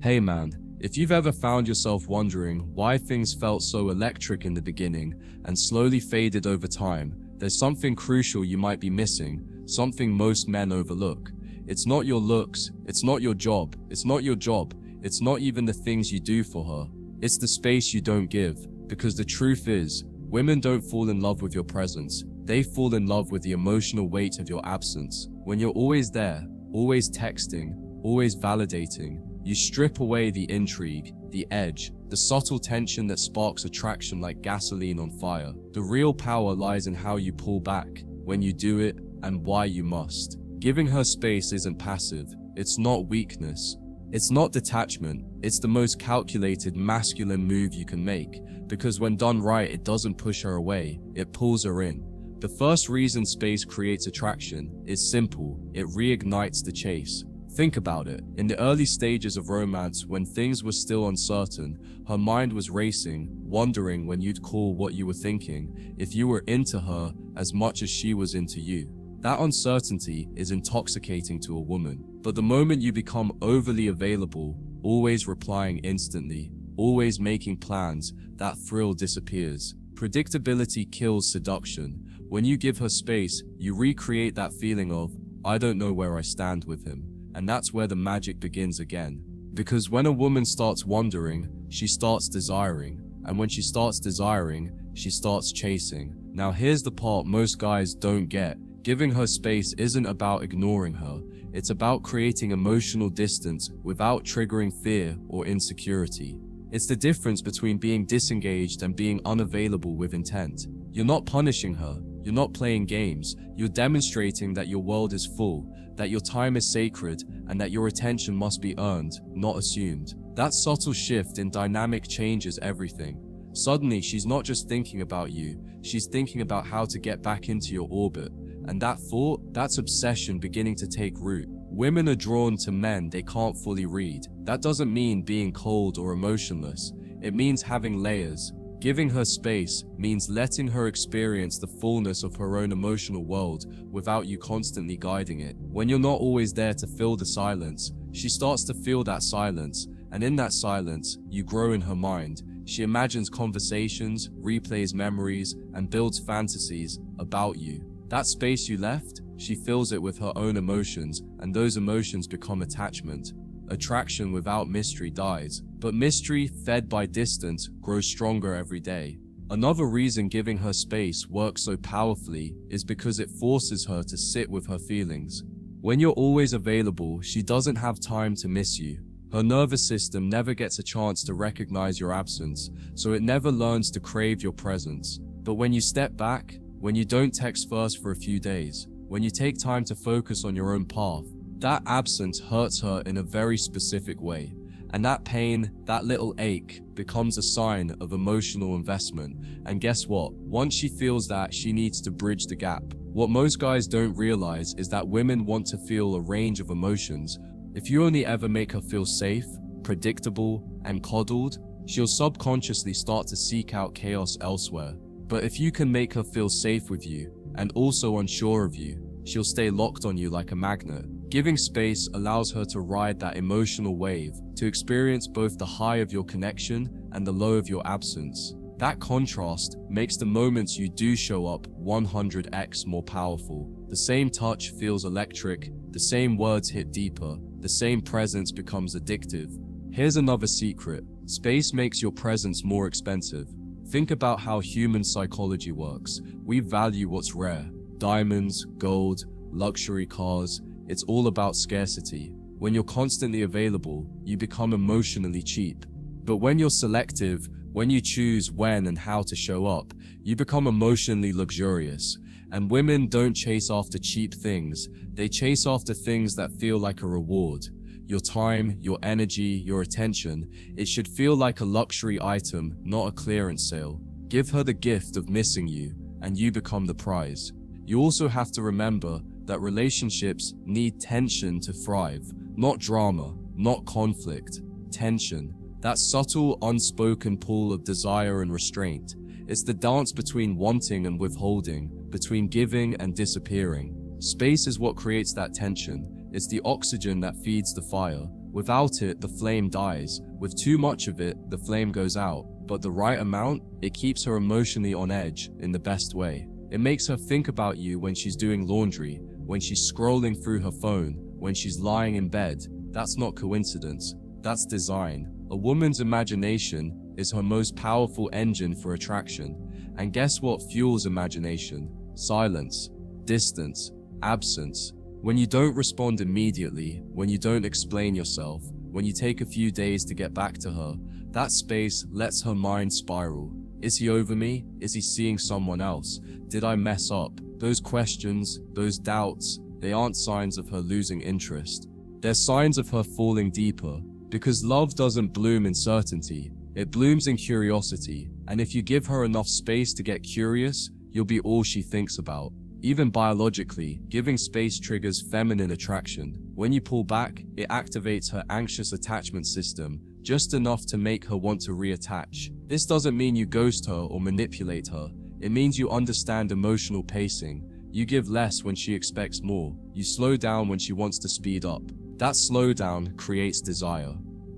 Hey man, if you've ever found yourself wondering why things felt so electric in the beginning and slowly faded over time, there's something crucial you might be missing, something most men overlook. It's not your looks, it's not your job, it's not even the things you do for her. It's the space you don't give, because the truth is, women don't fall in love with your presence, they fall in love with the emotional weight of your absence. When you're always there, always texting, always validating, you strip away the intrigue, the edge, the subtle tension that sparks attraction like gasoline on fire. The real power lies in how you pull back, when you do it, and why you must. Giving her space isn't passive, it's not weakness, it's not detachment, it's the most calculated masculine move you can make, because when done right, it doesn't push her away, it pulls her in. The first reason space creates attraction is simple, it reignites the chase. Think about it. In the early stages of romance, when things were still uncertain, her mind was racing, wondering when you'd call, what you were thinking, if you were into her as much as she was into you. That uncertainty is intoxicating to a woman. But the moment you become overly available, always replying instantly, always making plans, that thrill disappears. Predictability kills seduction. When you give her space, you recreate that feeling of, I don't know where I stand with him. And that's where the magic begins again. Because when a woman starts wondering, she starts desiring. And when she starts desiring, she starts chasing. Now here's the part most guys don't get. Giving her space isn't about ignoring her. It's about creating emotional distance without triggering fear or insecurity. It's the difference between being disengaged and being unavailable with intent. You're not punishing her. You're not playing games. You're demonstrating that your world is full, that your time is sacred, and that your attention must be earned, not assumed. That subtle shift in dynamic changes everything. Suddenly, she's not just thinking about you, she's thinking about how to get back into your orbit. And that thought, that's obsession beginning to take root. Women are drawn to men they can't fully read. That doesn't mean being cold or emotionless. It means having layers. Giving her space means letting her experience the fullness of her own emotional world without you constantly guiding it. When you're not always there to fill the silence, she starts to feel that silence, and in that silence, you grow in her mind. She imagines conversations, replays memories, and builds fantasies about you. That space you left, she fills it with her own emotions, and those emotions become attachment. Attraction without mystery dies, but mystery, fed by distance, grows stronger every day. Another reason giving her space works so powerfully is because it forces her to sit with her feelings. When you're always available, she doesn't have time to miss you. Her nervous system never gets a chance to recognize your absence, so it never learns to crave your presence. But when you step back, when you don't text first for a few days, when you take time to focus on your own path, that absence hurts her in a very specific way. And that pain, that little ache, becomes a sign of emotional investment. And guess what? Once she feels that, she needs to bridge the gap. What most guys don't realize is that women want to feel a range of emotions. If you only ever make her feel safe, predictable, and coddled, she'll subconsciously start to seek out chaos elsewhere. But if you can make her feel safe with you, and also unsure of you, she'll stay locked on you like a magnet. Giving space allows her to ride that emotional wave, to experience both the high of your connection and the low of your absence. That contrast makes the moments you do show up 100x more powerful. The same touch feels electric, the same words hit deeper, the same presence becomes addictive. Here's another secret. Space makes your presence more expensive. Think about how human psychology works. We value what's rare. Diamonds, gold, luxury cars. It's all about scarcity. When you're constantly available, you become emotionally cheap. But when you're selective, when you choose when and how to show up, you become emotionally luxurious. And women don't chase after cheap things. They chase after things that feel like a reward. Your time, your energy, your attention, it should feel like a luxury item, not a clearance sale. Give her the gift of missing you, and you become the prize. You also have to remember that relationships need tension to thrive, not drama, not conflict. Tension, that subtle, unspoken pull of desire and restraint. It's the dance between wanting and withholding, between giving and disappearing. Space is what creates that tension. It's the oxygen that feeds the fire. Without it, the flame dies. With too much of it, the flame goes out. But the right amount, it keeps her emotionally on edge in the best way. It makes her think about you when she's doing laundry, when she's scrolling through her phone, when she's lying in bed. That's not coincidence. That's design. A woman's imagination is her most powerful engine for attraction. And guess what fuels imagination? Silence, distance, absence. When you don't respond immediately, when you don't explain yourself, when you take a few days to get back to her, that space lets her mind spiral. Is he over me? Is he seeing someone else? Did I mess up? Those questions, those doubts, they aren't signs of her losing interest. They're signs of her falling deeper. Because love doesn't bloom in certainty, it blooms in curiosity. And if you give her enough space to get curious, you'll be all she thinks about. Even biologically, giving space triggers feminine attraction. When you pull back, it activates her anxious attachment system, just enough to make her want to reattach. This doesn't mean you ghost her or manipulate her. It means you understand emotional pacing. You give less when she expects more. You slow down when she wants to speed up. That slowdown creates desire,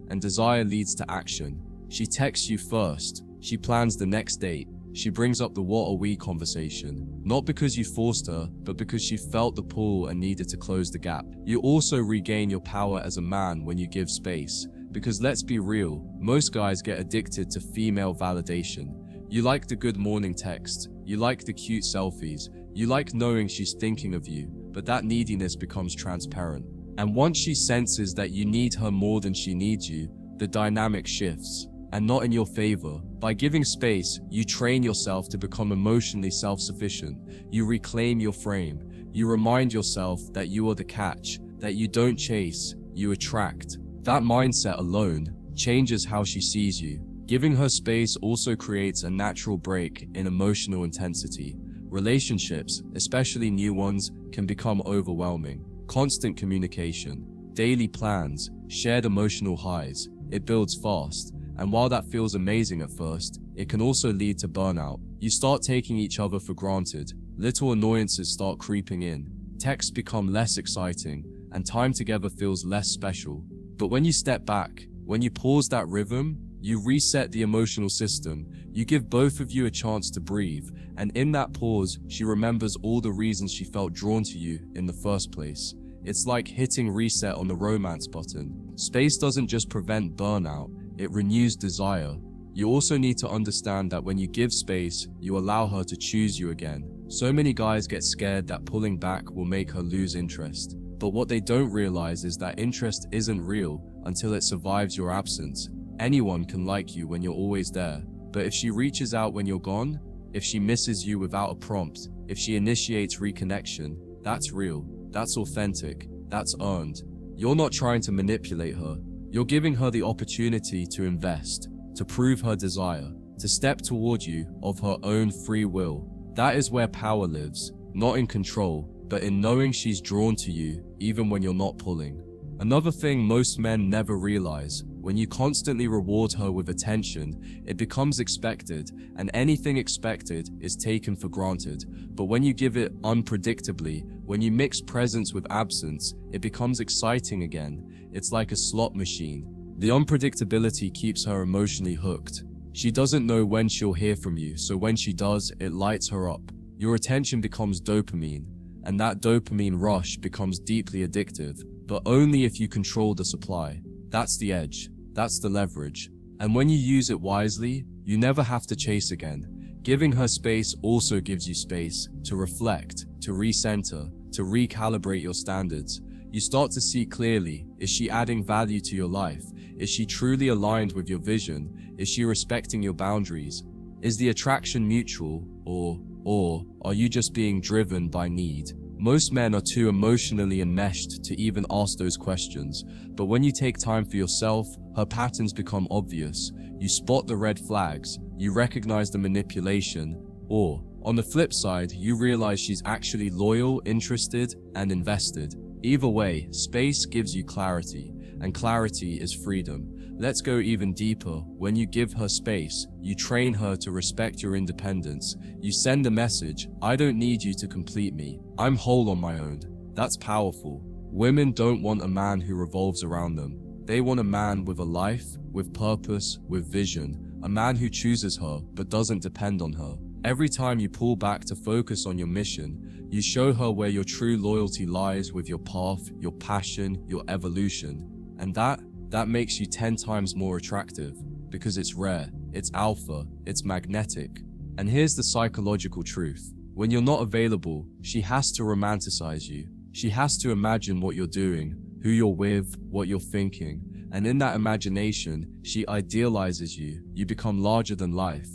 and desire leads to action. She texts you first. She plans the next date. She brings up the "what are we" conversation, not because you forced her, but because she felt the pull and needed to close the gap. You also regain your power as a man when you give space, because let's be real, most guys get addicted to female validation. You like the good morning text, you like the cute selfies, you like knowing she's thinking of you, but that neediness becomes transparent. And once she senses that you need her more than she needs you, the dynamic shifts. And not in your favor. By giving space, you train yourself to become emotionally self-sufficient. You reclaim your frame. You remind yourself that you are the catch, that you don't chase, you attract. That mindset alone changes how she sees you. Giving her space also creates a natural break in emotional intensity. Relationships, especially new ones, can become overwhelming. Constant communication, daily plans, shared emotional highs. It builds fast. And while that feels amazing at first, it can also lead to burnout. You start taking each other for granted. Little annoyances start creeping in. Texts become less exciting, and time together feels less special. But when you step back, when you pause that rhythm, you reset the emotional system. You give both of you a chance to breathe, and in that pause, she remembers all the reasons she felt drawn to you in the first place. It's like hitting reset on the romance button. Space doesn't just prevent burnout, it renews desire. You also need to understand that when you give space, you allow her to choose you again. So many guys get scared that pulling back will make her lose interest. But what they don't realize is that interest isn't real until it survives your absence. Anyone can like you when you're always there. But if she reaches out when you're gone, if she misses you without a prompt, if she initiates reconnection, that's real, that's authentic, that's earned. You're not trying to manipulate her. You're giving her the opportunity to invest, to prove her desire, to step toward you of her own free will. That is where power lives, not in control, but in knowing she's drawn to you even when you're not pulling. Another thing most men never realize, when you constantly reward her with attention, it becomes expected, and anything expected is taken for granted. But when you give it unpredictably, when you mix presence with absence, it becomes exciting again. It's like a slot machine. The unpredictability keeps her emotionally hooked. She doesn't know when she'll hear from you, so when she does, it lights her up. Your attention becomes dopamine, and that dopamine rush becomes deeply addictive, but only if you control the supply. That's the edge. That's the leverage. And when you use it wisely, you never have to chase again. Giving her space also gives you space to reflect, to recenter, to recalibrate your standards. You start to see clearly, is she adding value to your life? Is she truly aligned with your vision? Is she respecting your boundaries? Is the attraction mutual, or are you just being driven by need? Most men are too emotionally enmeshed to even ask those questions, but when you take time for yourself, her patterns become obvious. You spot the red flags, you recognize the manipulation, or, on the flip side, you realize she's actually loyal, interested, and invested. Either way, space gives you clarity, and clarity is freedom. Let's go even deeper. When you give her space, you train her to respect your independence. You send a message, I don't need you to complete me. I'm whole on my own. That's powerful. Women don't want a man who revolves around them. They want a man with a life, with purpose, with vision, a man who chooses her but doesn't depend on her. Every time you pull back to focus on your mission, you show her where your true loyalty lies with your path, your passion, your evolution. And that makes you 10 times more attractive, because it's rare, it's alpha, it's magnetic. And here's the psychological truth. When you're not available, she has to romanticize you. She has to imagine what you're doing, who you're with, what you're thinking. And in that imagination, she idealizes you. You become larger than life.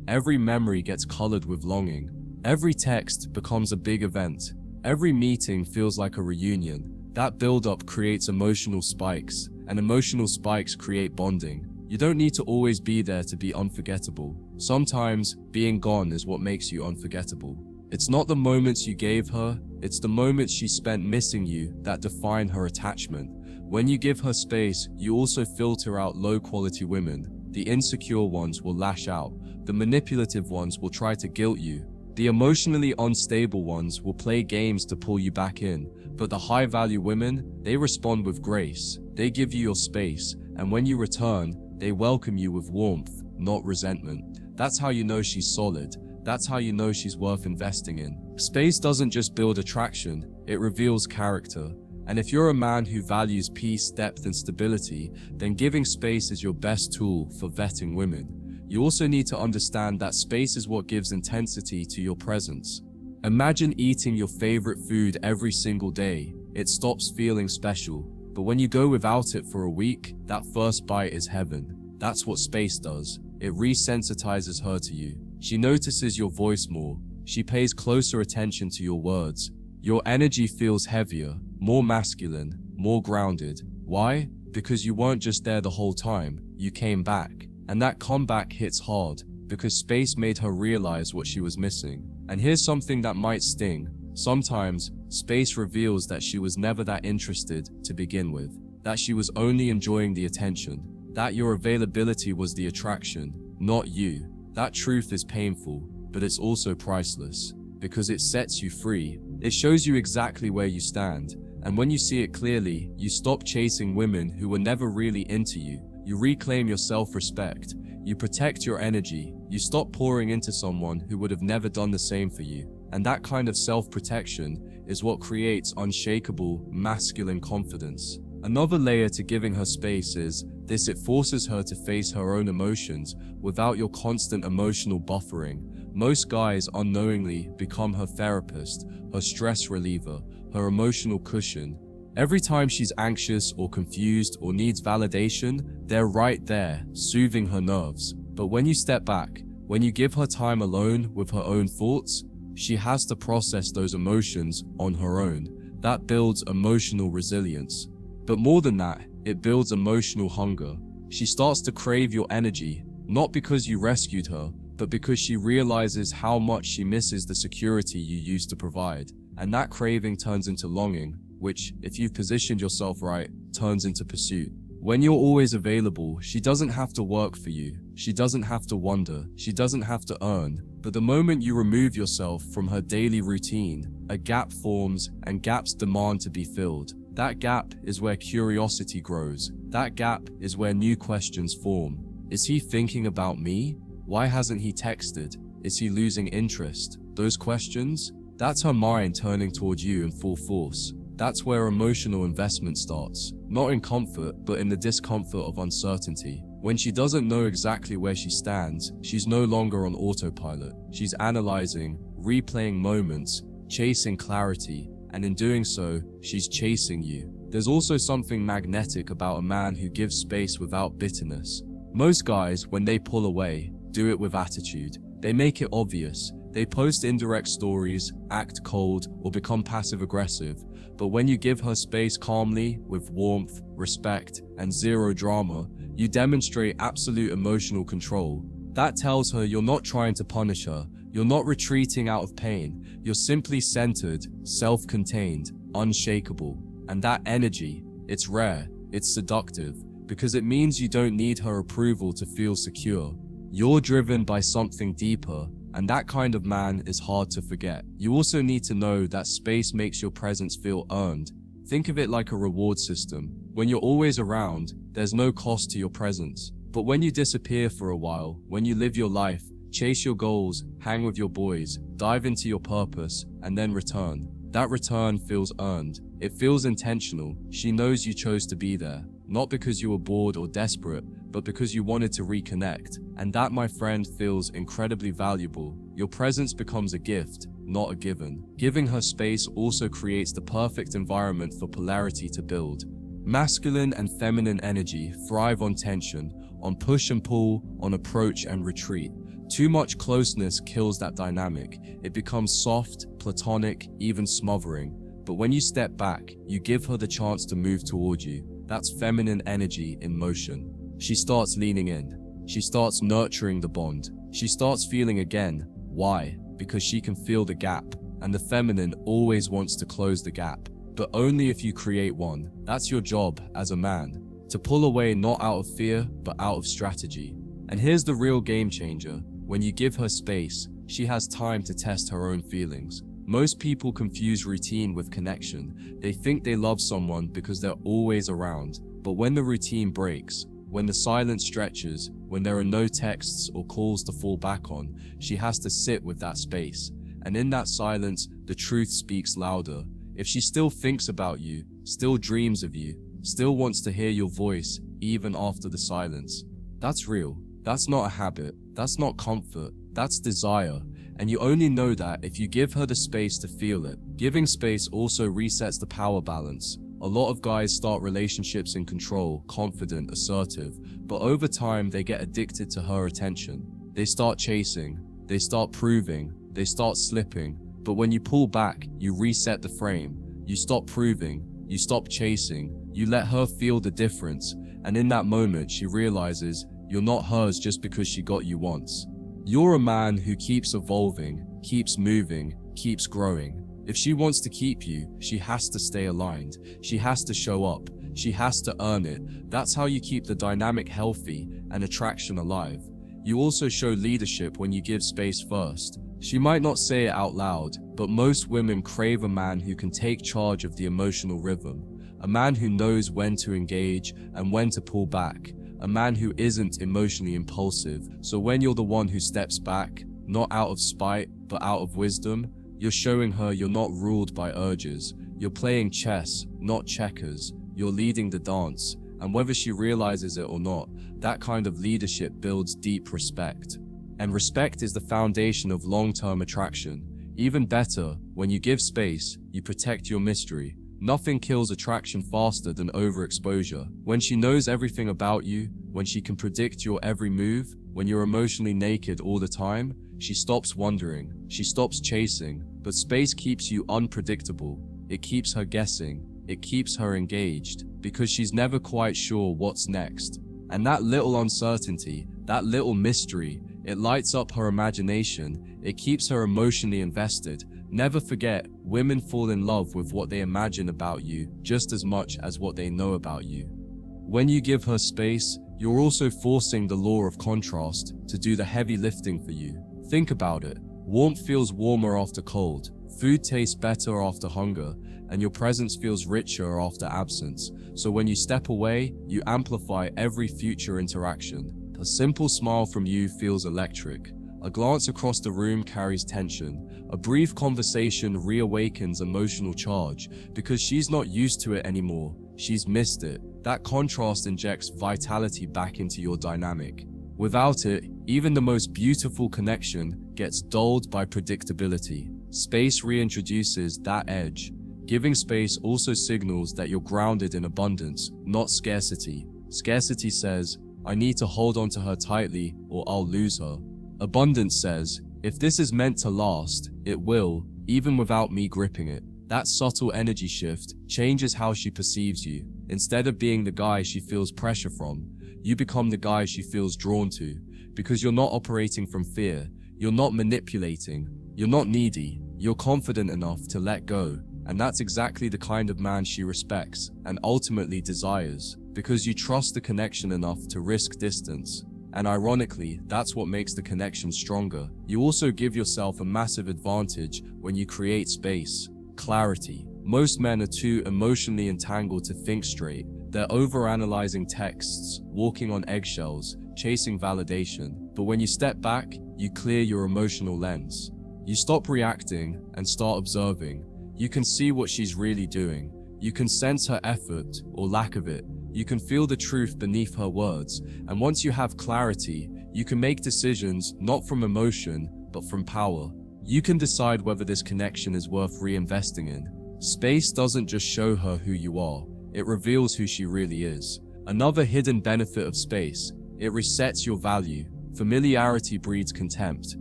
Every memory gets colored with longing. Every text becomes a big event. Every meeting feels like a reunion. That build-up creates emotional spikes, and emotional spikes create bonding. You don't need to always be there to be unforgettable. Sometimes, being gone is what makes you unforgettable. It's not the moments you gave her, it's the moments she spent missing you that define her attachment. When you give her space, you also filter out low-quality women. The insecure ones will lash out. The manipulative ones will try to guilt you. The emotionally unstable ones will play games to pull you back in. But the high-value women, they respond with grace. They give you your space, and when you return, they welcome you with warmth, not resentment. That's how you know she's solid. That's how you know she's worth investing in. Space doesn't just build attraction, it reveals character. And if you're a man who values peace, depth, and stability, then giving space is your best tool for vetting women. You also need to understand that space is what gives intensity to your presence. Imagine eating your favorite food every single day. It stops feeling special. But when you go without it for a week, that first bite is heaven. That's what space does. It resensitizes her to you. She notices your voice more. She pays closer attention to your words. Your energy feels heavier, more masculine, more grounded. Why? Because you weren't just there the whole time. You came back. And that comeback hits hard, because space made her realize what she was missing. And here's something that might sting. Sometimes, space reveals that she was never that interested to begin with. That she was only enjoying the attention. That your availability was the attraction, not you. That truth is painful, but it's also priceless, because it sets you free. It shows you exactly where you stand. And when you see it clearly, you stop chasing women who were never really into you. You reclaim your self-respect. You protect your energy. You stop pouring into someone who would have never done the same for you. And that kind of self-protection is what creates unshakable, masculine confidence. Another layer to giving her space is this: it forces her to face her own emotions without your constant emotional buffering. Most guys unknowingly become her therapist, her stress reliever, her emotional cushion. Every time she's anxious or confused or needs validation, they're right there, soothing her nerves. But when you step back, when you give her time alone with her own thoughts, she has to process those emotions on her own. That builds emotional resilience. But more than that, it builds emotional hunger. She starts to crave your energy, not because you rescued her, but because she realizes how much she misses the security you used to provide. And that craving turns into longing, which, if you've positioned yourself right, turns into pursuit. When you're always available, she doesn't have to work for you. She doesn't have to wonder. She doesn't have to earn. But the moment you remove yourself from her daily routine, a gap forms, and gaps demand to be filled. That gap is where curiosity grows. That gap is where new questions form. Is he thinking about me? Why hasn't he texted? Is he losing interest? Those questions? That's her mind turning towards you in full force. That's where emotional investment starts. Not in comfort, but in the discomfort of uncertainty. When she doesn't know exactly where she stands, she's no longer on autopilot. She's analyzing, replaying moments, chasing clarity, and in doing so, she's chasing you. There's also something magnetic about a man who gives space without bitterness. Most guys, when they pull away, do it with attitude. They make it obvious. They post indirect stories, act cold, or become passive-aggressive. But when you give her space calmly, with warmth, respect, and zero drama, you demonstrate absolute emotional control. That tells her you're not trying to punish her. You're not retreating out of pain. You're simply centered, self-contained, unshakable. And that energy, it's rare, it's seductive, because it means you don't need her approval to feel secure. You're driven by something deeper, and that kind of man is hard to forget. You also need to know that space makes your presence feel earned. Think of it like a reward system. When you're always around, there's no cost to your presence. But when you disappear for a while, when you live your life, chase your goals, hang with your boys, dive into your purpose, and then return, that return feels earned. It feels intentional. She knows you chose to be there, not because you were bored or desperate, but because you wanted to reconnect. And that, my friend, feels incredibly valuable. Your presence becomes a gift, not a given. Giving her space also creates the perfect environment for polarity to build. Masculine and feminine energy thrive on tension, on push and pull, on approach and retreat. Too much closeness kills that dynamic. It becomes soft, platonic, even smothering. But when you step back, you give her the chance to move toward you. That's feminine energy in motion. She starts leaning in. She starts nurturing the bond. She starts feeling again. Why? Because she can feel the gap. And the feminine always wants to close the gap. But only if you create one. That's your job as a man. To pull away not out of fear, but out of strategy. And here's the real game changer. When you give her space, she has time to test her own feelings. Most people confuse routine with connection. They think they love someone because they're always around. But when the routine breaks, when the silence stretches, when there are no texts or calls to fall back on, she has to sit with that space. And in that silence, the truth speaks louder. If she still thinks about you, still dreams of you, still wants to hear your voice, even after the silence, that's real. That's not a habit. That's not comfort. That's desire. And you only know that if you give her the space to feel it. Giving space also resets the power balance. A lot of guys start relationships in control, confident, assertive, but over time they get addicted to her attention. They start chasing, they start proving, they start slipping. But when you pull back, you reset the frame. You stop proving, you stop chasing, you let her feel the difference. And in that moment, she realizes you're not hers just because she got you once. You're a man who keeps evolving, keeps moving, keeps growing. If she wants to keep you, she has to stay aligned. She has to show up. She has to earn it. That's how you keep the dynamic healthy and attraction alive. You also show leadership when you give space first. She might not say it out loud, but most women crave a man who can take charge of the emotional rhythm. A man who knows when to engage and when to pull back. A man who isn't emotionally impulsive. So when you're the one who steps back, not out of spite, but out of wisdom, you're showing her you're not ruled by urges. You're playing chess, not checkers. You're leading the dance. And whether she realizes it or not, that kind of leadership builds deep respect. And respect is the foundation of long-term attraction. Even better, when you give space, you protect your mystery. Nothing kills attraction faster than overexposure. When she knows everything about you, when she can predict your every move, when you're emotionally naked all the time, she stops wondering, she stops chasing. But space keeps you unpredictable. It keeps her guessing. It keeps her engaged, because she's never quite sure what's next. And that little uncertainty, that little mystery, it lights up her imagination. It keeps her emotionally invested. Never forget, women fall in love with what they imagine about you just as much as what they know about you. When you give her space, you're also forcing the law of contrast to do the heavy lifting for you. Think about it. Warmth feels warmer after cold. Food tastes better after hunger. And your presence feels richer after absence. So when you step away, you amplify every future interaction. A simple smile from you feels electric. A glance across the room carries tension. A brief conversation reawakens emotional charge because she's not used to it anymore. She's missed it. That contrast injects vitality back into your dynamic. Without it, even the most beautiful connection gets dulled by predictability. Space reintroduces that edge. Giving space also signals that you're grounded in abundance, not scarcity. Scarcity says, I need to hold on to her tightly or I'll lose her. Abundance says, if this is meant to last, it will, even without me gripping it. That subtle energy shift changes how she perceives you. Instead of being the guy she feels pressure from, you become the guy she feels drawn to, because you're not operating from fear, you're not manipulating, you're not needy, you're confident enough to let go. And that's exactly the kind of man she respects and ultimately desires, because you trust the connection enough to risk distance. And ironically, that's what makes the connection stronger. You also give yourself a massive advantage when you create space. Clarity. Most men are too emotionally entangled to think straight. They're overanalyzing texts, walking on eggshells, chasing validation. But when you step back, you clear your emotional lens. You stop reacting and start observing. You can see what she's really doing. You can sense her effort or lack of it. You can feel the truth beneath her words. And once you have clarity, you can make decisions not from emotion, but from power. You can decide whether this connection is worth reinvesting in. Space doesn't just show her who you are, it reveals who she really is. Another hidden benefit of space, it resets your value. Familiarity breeds contempt,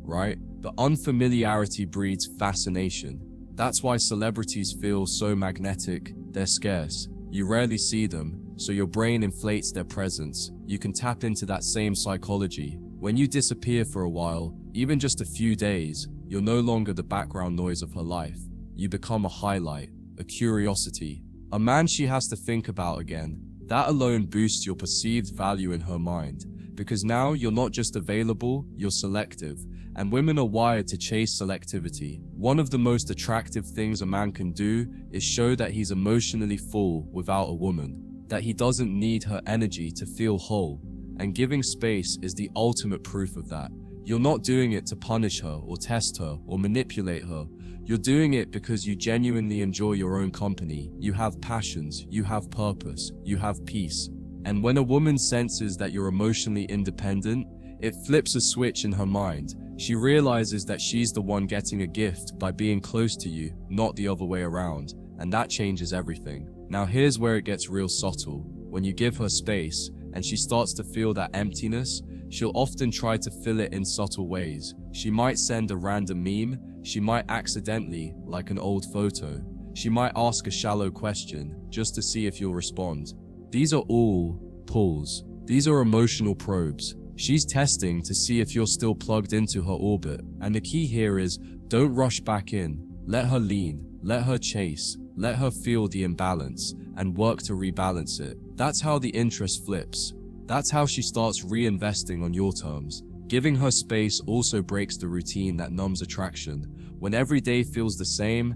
right? But unfamiliarity breeds fascination. That's why celebrities feel so magnetic. They're scarce. You rarely see them, so your brain inflates their presence. You can tap into that same psychology. When you disappear for a while, even just a few days, you're no longer the background noise of her life. You become a highlight, a curiosity, a man she has to think about again. That alone boosts your perceived value in her mind, because now you're not just available, you're selective. And women are wired to chase selectivity. One of the most attractive things a man can do is show that he's emotionally full without a woman, that he doesn't need her energy to feel whole. And giving space is the ultimate proof of that. You're not doing it to punish her or test her or manipulate her. You're doing it because you genuinely enjoy your own company. You have passions, you have purpose, you have peace. And when a woman senses that you're emotionally independent, it flips a switch in her mind. She realizes that she's the one getting a gift by being close to you, not the other way around. And that changes everything. Now here's where it gets real subtle. When you give her space and she starts to feel that emptiness, she'll often try to fill it in subtle ways. She might send a random meme. She might accidentally like an old photo. She might ask a shallow question just to see if you'll respond. These are all pulls. These are emotional probes. She's testing to see if you're still plugged into her orbit. And the key here is, don't rush back in. Let her lean, let her chase, let her feel the imbalance and work to rebalance it. That's how the interest flips. That's how she starts reinvesting on your terms. Giving her space also breaks the routine that numbs attraction. When every day feels the same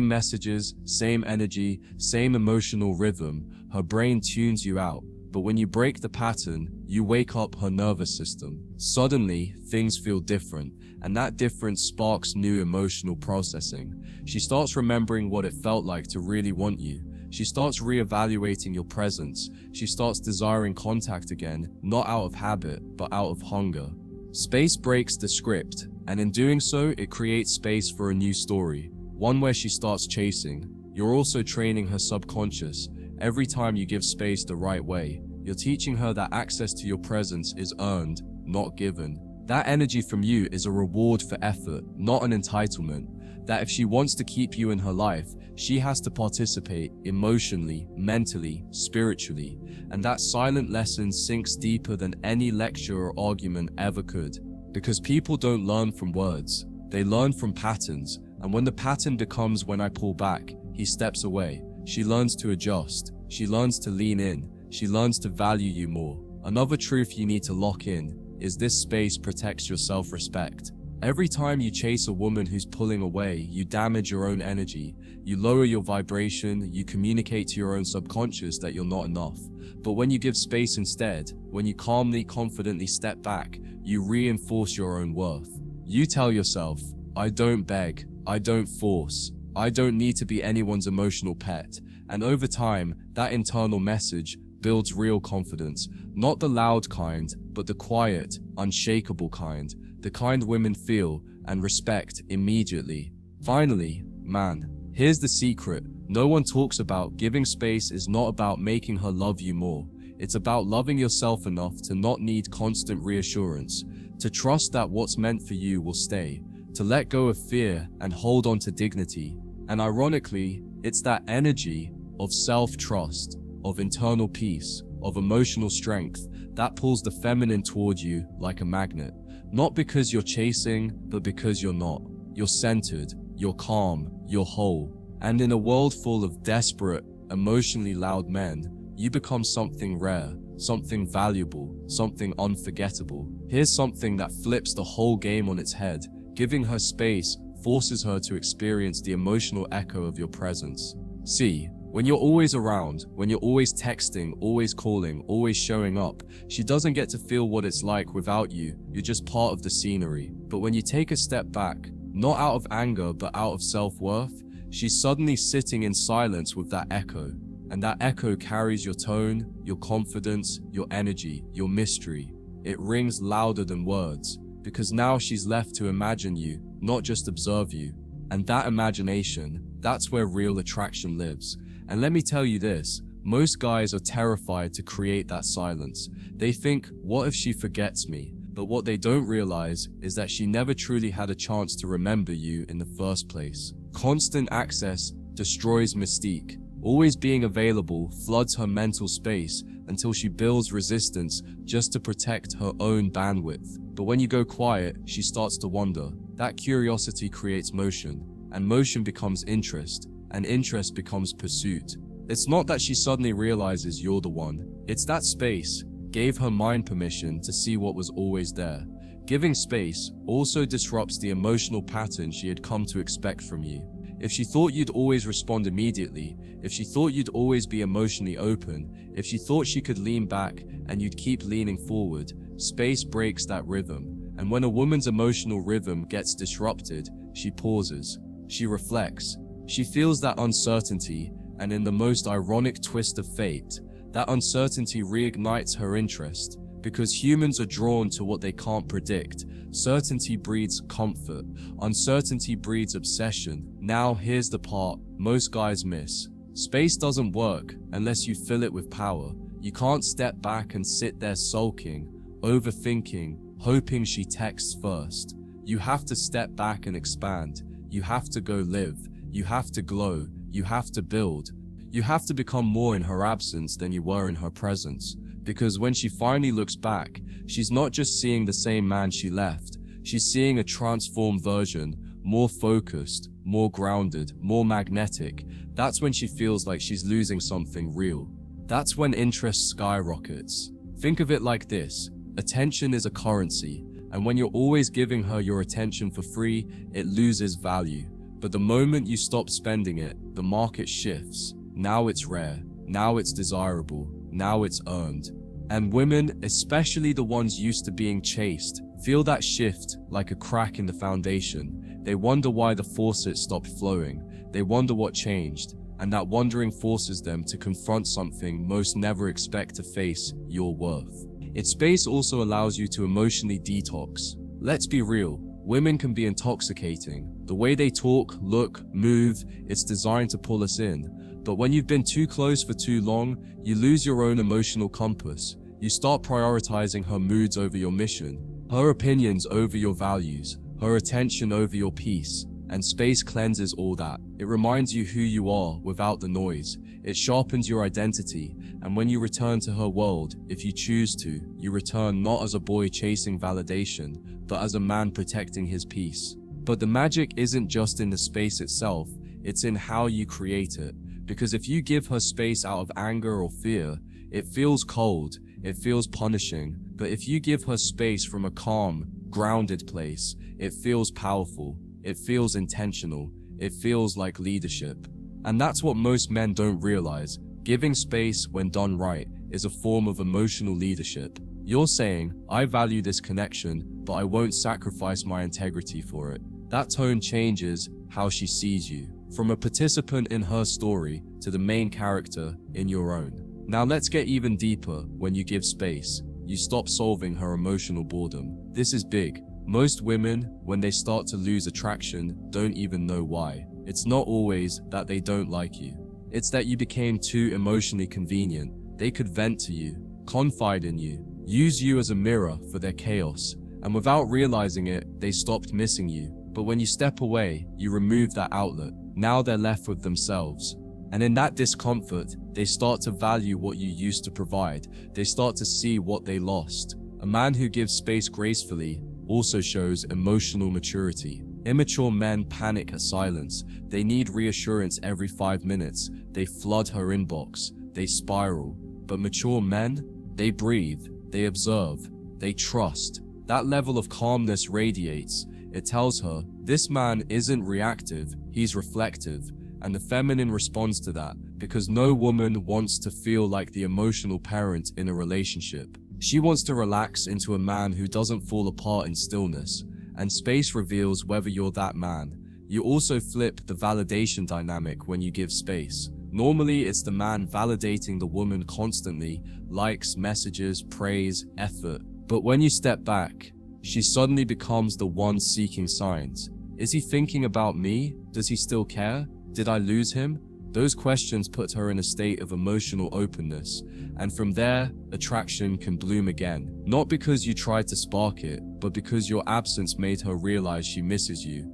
messages, same energy, same emotional rhythm, her brain tunes you out. But when you break the pattern, you wake up her nervous system. Suddenly, things feel different, and that difference sparks new emotional processing. She starts remembering what it felt like to really want you. She starts reevaluating your presence. She starts desiring contact again, not out of habit, but out of hunger. Space breaks the script, and in doing so, it creates space for a new story, one where she starts chasing. You're also training her subconscious. Every time you give space the right way, you're teaching her that access to your presence is earned, not given. That energy from you is a reward for effort, not an entitlement. That if she wants to keep you in her life, she has to participate emotionally, mentally, spiritually. And that silent lesson sinks deeper than any lecture or argument ever could. Because people don't learn from words, they learn from patterns. And when the pattern becomes "when I pull back, he steps away," she learns to adjust. She learns to lean in. She learns to value you more. Another truth you need to lock in is this: space protects your self-respect. Every time you chase a woman who's pulling away, you damage your own energy. You lower your vibration. You communicate to your own subconscious that you're not enough. But when you give space instead, when you calmly, confidently step back, you reinforce your own worth. You tell yourself, "I don't beg. I don't force. I don't need to be anyone's emotional pet." And over time, that internal message builds real confidence. Not the loud kind, but the quiet, unshakable kind. The kind women feel and respect immediately. Finally, man, here's the secret. No one talks about. Giving space is not about making her love you more. It's about loving yourself enough to not need constant reassurance, to trust that what's meant for you will stay, to let go of fear and hold on to dignity. And ironically, it's that energy of self-trust, of internal peace, of emotional strength that pulls the feminine toward you like a magnet. Not because you're chasing, but because you're not. You're centered, you're calm, you're whole. And in a world full of desperate, emotionally loud men, you become something rare, something valuable, something unforgettable. Here's something that flips the whole game on its head. Giving her space forces her to experience the emotional echo of your presence. See, When you're always around, when you're always texting, always calling, always showing up, she doesn't get to feel what it's like without you. You're just part of the scenery. But when you take a step back, not out of anger but out of self-worth, she's suddenly sitting in silence with that echo. And that echo carries your tone, your confidence, your energy, your mystery. It rings louder than words, because now she's left to imagine you, not just observe you. And that imagination, that's where real attraction lives. And let me tell you this, most guys are terrified to create that silence. They think, what if she forgets me? But what they don't realize is that she never truly had a chance to remember you in the first place. Constant access destroys mystique. Always being available floods her mental space until she builds resistance just to protect her own bandwidth. But when you go quiet, she starts to wonder. That curiosity creates motion, and motion becomes interest, and interest becomes pursuit. It's not that she suddenly realizes you're the one. It's that space gave her mind permission to see what was always there. Giving space also disrupts the emotional pattern she had come to expect from you. If she thought you'd always respond immediately, if she thought you'd always be emotionally open, if she thought she could lean back and you'd keep leaning forward, space breaks that rhythm. And when a woman's emotional rhythm gets disrupted, she pauses, she reflects, she feels that uncertainty, and in the most ironic twist of fate, that uncertainty reignites her interest. Because humans are drawn to what they can't predict. Certainty breeds comfort. Uncertainty breeds obsession. Now here's the part most guys miss. Space doesn't work unless you fill it with power. You can't step back and sit there sulking, overthinking, hoping she texts first. You have to step back and expand. You have to go live. You have to glow. You have to build. You have to become more in her absence than you were in her presence. Because when she finally looks back, she's not just seeing the same man she left. She's seeing a transformed version, more focused, more grounded, more magnetic. That's when she feels like she's losing something real. That's when interest skyrockets. Think of it like this. Attention is a currency, and when you're always giving her your attention for free, it loses value. But the moment you stop spending it, the market shifts. Now it's rare. Now it's desirable. Now it's earned. And women, especially the ones used to being chased, feel that shift like a crack in the foundation. They wonder why the faucet stopped flowing. They wonder what changed. And that wondering forces them to confront something most never expect to face: your worth. Its space also allows you to emotionally detox. Let's be real, women can be intoxicating. The way they talk, look, move, it's designed to pull us in. But when you've been too close for too long, you lose your own emotional compass. You start prioritizing her moods over your mission, her opinions over your values, her attention over your peace. And space cleanses all that. It reminds you who you are without the noise. It sharpens your identity. And when you return to her world, if you choose to, you return not as a boy chasing validation, but as a man protecting his peace. But the magic isn't just in the space itself, it's in how you create it. Because if you give her space out of anger or fear, it feels cold, it feels punishing. But if you give her space from a calm, grounded place, it feels powerful, it feels intentional, it feels like leadership. And that's what most men don't realize. Giving space, when done right, is a form of emotional leadership. You're saying, I value this connection, but I won't sacrifice my integrity for it. That tone changes how she sees you. From a participant in her story to the main character in your own. Now let's get even deeper. When you give space, you stop solving her emotional boredom. This is big. Most women, when they start to lose attraction, don't even know why. It's not always that they don't like you. It's that you became too emotionally convenient. They could vent to you, confide in you, use you as a mirror for their chaos. And without realizing it, they stopped missing you. But when you step away, you remove that outlet. Now they're left with themselves. And in that discomfort, they start to value what you used to provide. They start to see what they lost. A man who gives space gracefully also shows emotional maturity. Immature men panic at silence. They need reassurance every 5 minutes. They flood her inbox. They spiral. But mature men, they breathe. They observe. They trust. That level of calmness radiates. It tells her, this man isn't reactive, he's reflective. And the feminine responds to that, because no woman wants to feel like the emotional parent in a relationship. She wants to relax into a man who doesn't fall apart in stillness, and space reveals whether you're that man. You also flip the validation dynamic when you give space. Normally, it's the man validating the woman constantly, likes, messages, praise, effort. But when you step back, she suddenly becomes the one seeking signs. Is he thinking about me? Does he still care? Did I lose him? Those questions put her in a state of emotional openness, and from there, attraction can bloom again. Not because you tried to spark it, but because your absence made her realize she misses you.